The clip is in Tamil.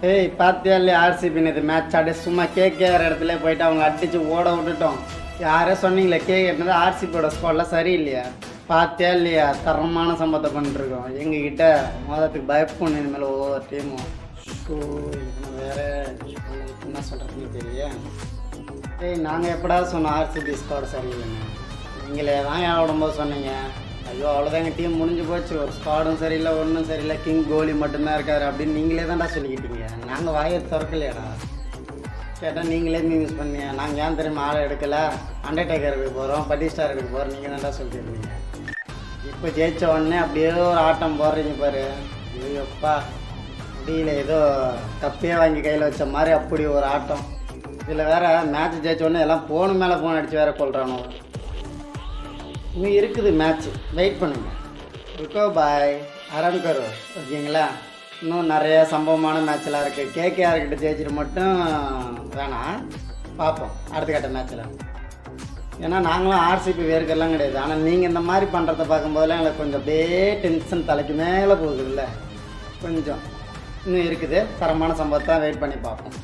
ஏய் பார்த்தியா இல்லையா ஆர்சிபி இது மேட்ச் ஆடி சும்மா கேகேஆர் இடத்துல போயிட்டு அவங்க அடித்து ஓட விட்டுட்டோம். யாரே சொன்னீங்களே கேட்குறது ஆர்சிபியோட ஸ்குவாட்லாம் சரியில்லையா? பார்த்தியா இல்லையா தரமான சம்பவத்தை பண்ணிட்டுருக்கோம். எங்ககிட்ட மோதத்துக்கு பயப்படணும் இனிமேல் ஒவ்வொரு டீமும். ஷோ வேறு என்ன சொல்கிறதுன்னு தெரியல. ஏய் நாங்கள் எப்படா சொன்னோம் ஆர்சிபி ஸ்குவாட் சரியில்லைன்னு? நீங்களே தான் என் உடம்போது சொன்னீங்க. ஐயோ அவ்வளோதான் எங்கள் டீம் முடிஞ்சு போச்சு, ஒரு ஸ்குவாடும் சரியில்லை ஒன்றும் சரியில்லை, கிங் கோலி மட்டும்தான் இருக்காரு அப்படின்னு நீங்களே தான்டா சொல்லிக்கிட்டீங்க. நாங்கள் வாயை திறக்கலையாடா. கேட்டால் நீங்களே மியூஸ் பண்ணீங்க. நாங்கள் ஏன் தெரியுமா ஆளை எடுக்கலை, அண்டர்டேக்கருக்கு போகிறோம், பட்டி ஸ்டாருக்கு போகிறோம், நீங்கள் தான்டா சொல்லியிருந்தீங்க. இப்போ ஜெயிச்ச உடனே அப்படியே ஒரு ஆட்டம் போடுறீங்க பாரு. ஐயோப்பா முடியல, ஏதோ கப்பையே வாங்கி கையில் வச்ச மாதிரி அப்படி ஒரு ஆட்டம். இதில் வேறு மேட்ச் ஜெயிச்ச உடனே எல்லாம் ஃபோனு மேலே ஃபோன் அடித்து வேறு கொள்கிறானோ. இன்னும் இருக்குது மேட்ச்சு, வெயிட் பண்ணுங்கள். ருக்கோ பாய் ஆராம் கரோ ஓகேங்களா. இன்னும் நிறைய சம்பவமான மேட்ச்லாம் இருக்குது. கேகேஆர்கிட்ட ஜெயிச்சிட்டு மட்டும் வேணாம், பார்ப்போம் அடுத்த கட்ட மேட்ச்சில். ஏன்னா நாங்களும் ஆர்சிபி வேர்க்கெல்லாம் கிடையாது. ஆனால் நீங்கள் இந்த மாதிரி பண்ணுறத பார்க்கும்போதெல்லாம் எனக்கு கொஞ்சம் அப்படியே டென்ஷன் தலைக்கு மேலே போகுதுல்ல. கொஞ்சம் இன்னும் இருக்குது, தரமான சம்பவத்தை வெயிட் பண்ணி பார்ப்போம்.